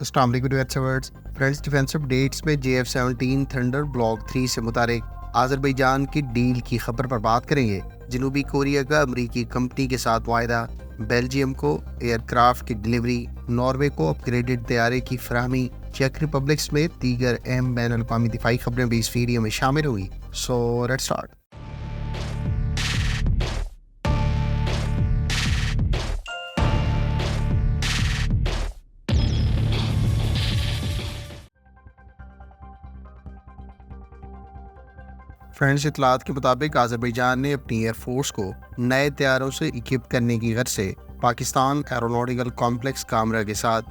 अस्सलाम वालेकुम friends, defence updates में JF-17 थंडर ब्लॉक 3 से मुतालिक आज़रबाईजान की डील की खबर पर बात करेंगे। जनूबी कोरिया का अमरीकी कंपनी के साथ वायदा, बेल्जियम को एयरक्राफ्ट की डिलीवरी, नॉर्वे को अपग्रेडेड तैयारे की फराहमी, चेक रिपब्लिक समेत दीगर अहम बैन अल-अक़वामी दिफाई खबरें भी इस वीडियो में शामिल हुई। So let's start. फ्रेंड्स, इतलात के मुताबिक आज़रबाईजान ने अपनी एयरफोर्स को नए तैयारों से इक्विप करने की गर्ज से पाकिस्तान एरोनॉटिकल कॉम्प्लेक्स कामरा के साथ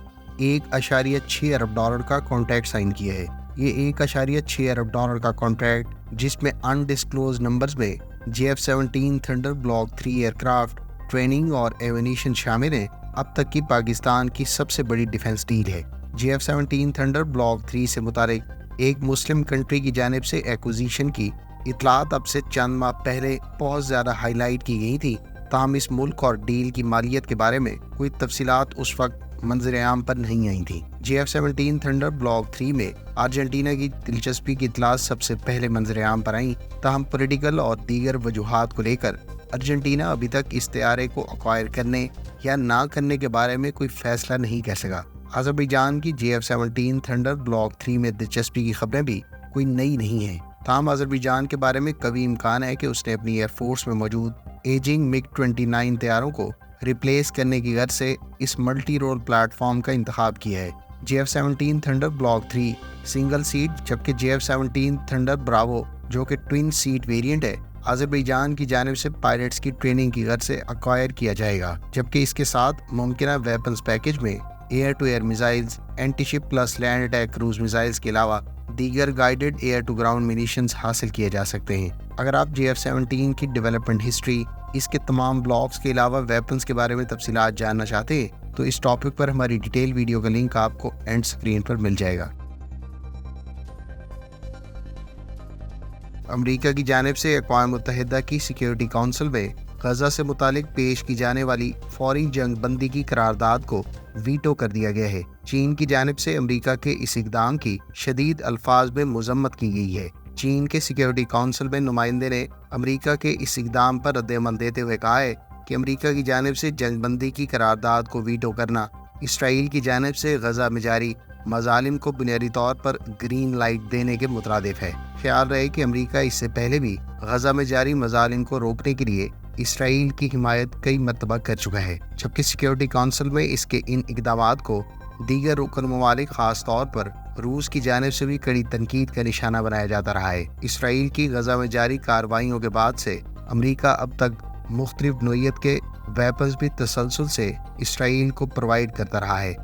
$1.6 अरब का कॉन्ट्रैक्ट साइन किया है। ये $1.6 अरब का कॉन्ट्रैक्ट, जिसमें अनडिस्क्लोज नंबर्स में JF-17 thunder block 3 aircraft, training और एमिनिशन शामिल हैं, अब तक की पाकिस्तान की सबसे बड़ी डिफेंस डील है। JF-17 थंडर ब्लॉक 3 से मुतालिक एक मुस्लिम कंट्री की जानिब से एक्विजिशन की इतलात अब से चंद माह पहले बहुत ज़्यादा हाईलाइट की गई थी। ताहम इस मुल्क और डील की मालियत के बारे में कोई तफसीलात उस वक्त मंजर आम पर नहीं आई थी। JF-17 थंडर ब्लॉक 3 में अर्जेंटीना की दिलचस्पी की इतलात सबसे पहले मंजर आम पर आई। ताहम पॉलिटिकल और दीगर वजूहात को लेकर अर्जेंटीना अभी तक इस तैयारे को एक्वायर करने या ना करने के बारे में कोई फैसला नहीं कर सका। आज़रबाईजान की JF-17 थंडर ब्लॉक 3 में दिलचस्पी की खबरें भी कोई नई नहीं हैं। ताहम आज़रबाईजान के बारे में कभी इम्कान है कि उसने अपनी एयरफोर्स में मौजूद एजिंग MiG-29 तैयारों को रिप्लेस करने की गर्ज से इस मल्टी रोल प्लेटफॉर्म का इंतखाब किया है। JF-17 thunder block 3 single seat, जबकि JF-17 थंडर ब्रावो जो कि ट्विन सीट वेरिएंट है, आज़रबाईजान की जानिब से पायलट्स की ट्रेनिंग की गर्ज से एक्वायर किया जाएगा। जबकि इसके साथ मुमकिन वेपन्स पैकेज में air to air missiles, anti ship plus land attack cruise missiles के अलावा दीगर guided air to ground munitions हासिल किए जा सकते हैं। अगर आप JF-17 की डेवलपमेंट हिस्ट्री, इसके तमाम ब्लॉक्स के अलावा वेपन्स के बारे में तफसीलात जानना चाहते हैं तो इस टॉपिक पर हमारी डिटेल वीडियो का लिंक आपको एंड स्क्रीन पर मिल जाएगा। अमेरिका की जानिब से अक़वाम मुत्तहिदा की सिक्योरिटी काउंसिल में गजा से मुतालिक पेश की जाने वाली फौरी जंग बंदी की करारदाद को वीटो कर दिया गया है। चीन की जानिब से अमेरिका के इस इक़दाम की शदीद अल्फाज में मजम्मत की गई है। चीन के सिक्योरिटी काउंसिल में नुमाइंदे ने अमेरिका के इस इक़दाम पर रद्द-ए-अमल देते हुए कहा है कि अमेरिका की जानिब से जंग बंदी की करारदाद को वीटो करना इसराइल की जानिब से गजा में जारी मजालिम को बुनियादी तौर पर ग्रीन लाइट देने के मुतरादिफ है। ख्याल रहे कि अमेरिका इससे पहले भी गजा में जारी मजालिम को रोकने के लिए इसराइल की हिमायत कई मरतबा कर चुका है, जबकि सिक्योरिटी काउंसिल में इसके इन इक़दामात को दीगर रुकन ममालिक खास तौर पर रूस की जानिब से भी कड़ी तनकीद का निशाना बनाया जाता रहा है। इसराइल की गजा में जारी कार्रवाइयों के बाद से अमेरिका अब तक मुख्तलिफ नोयत के वेपन्स भी तसलसल से इसराइल को प्रोवाइड करता रहा है।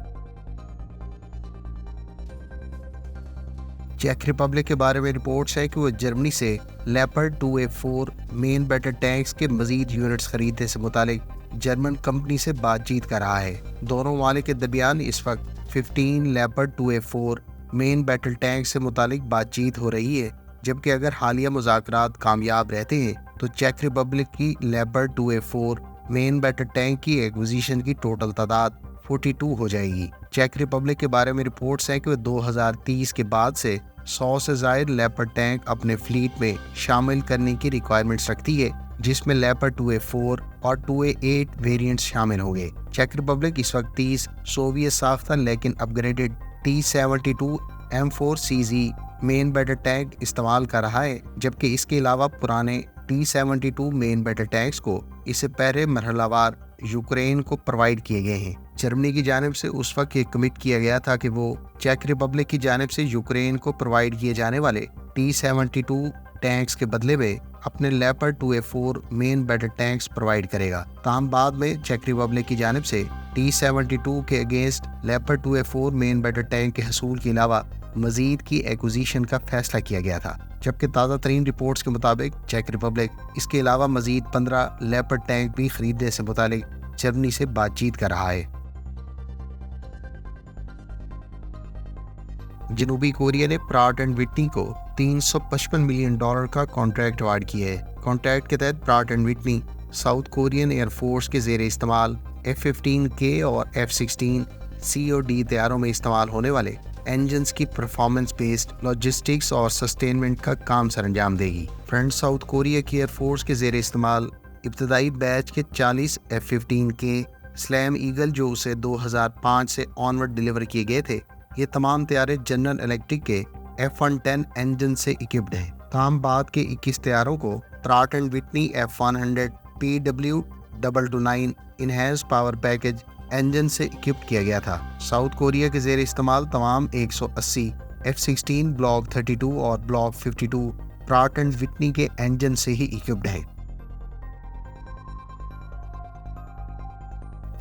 चेक रिपब्लिक के बारे में रिपोर्ट्स है कि वो जर्मनी से leopard 2A4 main battle tanks के मजीद यूनिट्स खरीदने से मुतालिक जर्मन कंपनी से बातचीत कर रहा है। दोनों ममालिक के दरमियान इस वक्त 15 leopard 2A4 main battle tank से मुतालिक बातचीत हो रही है, जबकि अगर हालिया मुज़ाकरात कामयाब रहते हैं तो चेक रिपब्लिक की leopard 2A4 main battle tank की एक्विजिशन की टोटल तादाद 42 हो जाएगी। चेक रिपब्लिक के बारे में रिपोर्ट्स हैं कि वह 2030 के बाद से 100 से ज़ायद लेपर्ड टैंक अपने फ्लीट में शामिल करने की रिक्वायरमेंट्स रखती है, जिसमें लेपर्ड 2A4 और 2A8 वेरिएंट्स शामिल होंगे। चेक रिपब्लिक इस वक्त 30 सोवियत साख्ता लेकिन upgraded T-72 M4CZ main battle tank इस्तेमाल कर रहा है, जबकि इसके अलावा पुराने T-72 मेन बैटल टैंक्स को इससे पहले मरहलावार यूक्रेन को प्रोवाइड किए गए हैं। जर्मनी की जानिब से उस वक्त ये कमिट किया गया था कि वो चेक रिपब्लिक की जानिब से यूक्रेन को प्रोवाइड किए जाने वाले T-72 टैंक्स के बदले में अपने leopard 2A4 main battle tanks provide करेगा। ताहम बाद में चेक रिपब्लिक की जानिब से T-72 के against leopard 2A4 main battle tank के हसूल के अलावा मजीद की एक्विजिशन का फैसला किया गया था, जबकि ताज़ा तरीन रिपोर्ट्स के मुताबिक चेक रिपब्लिक इसके अलावा मजीद 15 लेपर्ड टैंक भी खरीदने से मुतालिक जर्मनी से बातचीत कर रहा है। जनूबी कोरिया ने प्राट एंड विटनी को $355 मिलियन का कॉन्ट्रैक्ट अवार्ड किया है। कॉन्ट्रैक्ट के तहत Pratt and Whitney south Korean air force के ज़ेर इस्तेमाल F-15K और F-16 COD طیاروں میں استعمال ہونے والے انجنز کی پرفارمنس بیسڈ لاجسٹکس اور سسٹینمنٹ کا کام سر انجام دے گی۔ فرینڈ، ساؤتھ کوریا کی ایئر فورس کے زیر استعمال ابتدائی بیچ کے 40 F-15 کے سلیم ایگل جو اسے 2005 سے آنورڈ ڈیلیور کیے گئے تھے، یہ تمام طیارے جنرل الیکٹرک کے F-110 انجن سے اکوپڈ ہیں۔ تاہم بعد کے 21 طیاروں کو Pratt and Whitney F-100 PW229 enhance power package engine سے اکوپڈ کیا گیا تھا۔ ساؤتھ کوریا کے زیر استعمال تمام 180 F-16 بلاک 32 اور بلاک 52 پراٹ اینڈ وٹنی کے انجن سے ہی اکوپڈ ہیں۔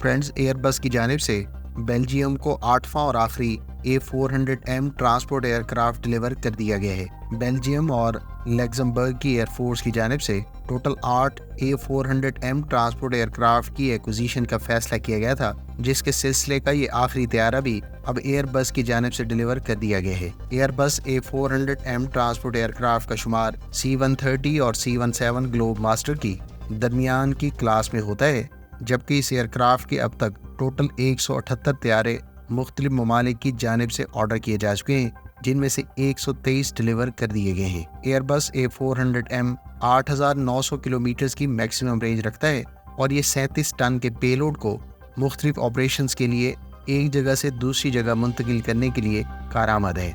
فرینڈز، ایئر بس کی جانب سے بیلجیم کو 8واں اور آخری A400M transport year craft deliver کر دیا گیا ہے۔ بیلجیم اور لیگزمبرگ کی ایئر فورس کی جانب سے total 8 A400M transport aircraft کی ایکوزیشن کا فیصلہ کیا گیا تھا، جس کے سلسلے کا یہ آخری طیارہ بھی اب ایئر بس کی جانب سے ڈیلیور کر دیا گیا ہے۔ ایئر بس A400M ٹرانسپورٹ ایئر کرافٹ کا شمار C-130 اور C-17 گلوب ماسٹر کی درمیان کی کلاس میں ہوتا ہے، جبکہ اس ایئر کرافٹ کے اب تک ٹوٹل 178 طیارے مختلف ممالک کی جانب سے آرڈر کیے جا چکے ہیں، جن میں سے 123 ڈیلیور کر دیے گئے ہیں۔ ایئر بس A400M 8,900 کلومیٹرز کی میکسیمم رینج رکھتا ہے اور یہ 37 ٹن کے پے لوڈ کو مختلف آپریشنز کے لیے ایک جگہ سے دوسری جگہ منتقل کرنے کے لیے کارآمد ہے۔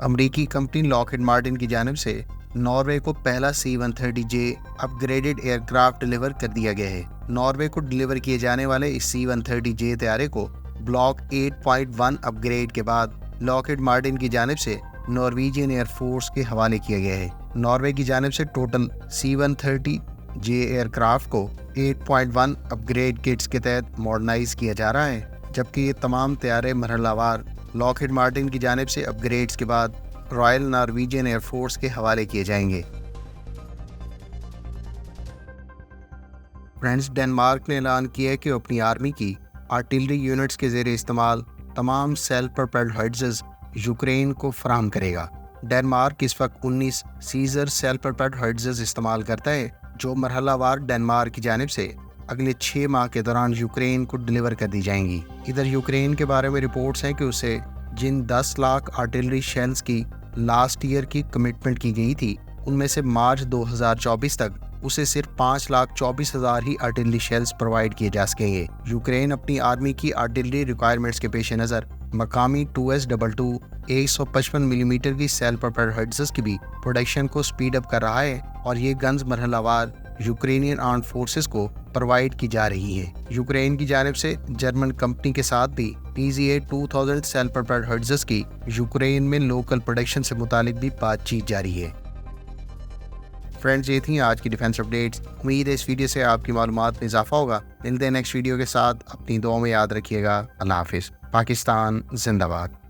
امریکی کمپنی لاکہیڈ مارٹن کی جانب سے ناروے کو پہلا C-130J اپ گریڈڈ ایئر کرافٹ ڈیلیور کر دیا گیا ہے۔ ناروے کو ڈیلیور کیے جانے والے اس C-130J طیارے کو بلاک 8.1 اپ گریڈ کے بعد لاکہیڈ مارٹن کی جانب سے نارویجین ایئر فورس کے حوالے کیا گیا ہے۔ ناروے کی جانب سے ٹوٹل C-130J ایئر کرافٹ کو 8.1 اپ گریڈ کٹس کے تحت ماڈرنائز کیا جا رہا ہے، جبکہ یہ تمام طیارے مرحلہ وار لاکہیڈ مارٹن کی جانب سے اپ گریڈز کے بعد رائل نارویجین ایئر فورس کے حوالے کیے جائیں گے۔ فرینڈز، ڈنمارک نے اعلان کیا ہے کہ وہ اپنی آرمی کی آرٹلری یونٹس کے زیر استعمال تمام سیلف پروپیلڈ ہائٹزز یوکرین کو فراہم کرے گا۔ ڈنمارک اس وقت 19 سیزر سیلف پروپیلڈ ہائٹزز استعمال کرتا ہے، جو مرحلہ وار ڈنمارک کی جانب سے اگلے 6 ماہ کے دوران یوکرین کو ڈیلیور کر دی جائیں گی۔ ادھر یوکرین کے بارے میں رپورٹس ہیں کہ اسے جن 10 لاکھ آرٹلری شیلز کی لاسٹ ایئر کی کمٹمنٹ کی گئی تھی، ان میں سے مارچ 2024 تک اسے صرف 5,24,000 ہی آرٹلری شیلز پرووائڈ کیے جا سکیں گے۔ یوکرین اپنی آرمی کی آرٹلری ریکوائرمنٹس کے پیش نظر مقامی 2S22 155 ملی میٹر کی سیلف پروپیلڈ ہائٹزز کی بھی پروڈکشن کو سپیڈ اپ کر رہا ہے، اور یہ گنز مرحلہ وار یوکرینین آرمڈ فورسز کو پرووائڈ کی جا رہی ہیں۔ یوکرین کی جانب سے جرمن کمپنی کے ساتھ بھی PZA 2000 سیلف پروپیلڈ ہائٹزز کی یوکرین میں لوکل پروڈکشن سے متعلق بھی بات چیت جاری ہے۔ فرینڈز، یہ تھیں آج کی ڈیفنس اپڈیٹس۔ امید ہے اس ویڈیو سے آپ کی معلومات میں اضافہ ہوگا۔ ملتے ہیں نیکسٹ ویڈیو کے ساتھ، اپنی دعاؤں میں یاد رکھیے گا۔ اللہ حافظ۔ پاکستان زندہ باد۔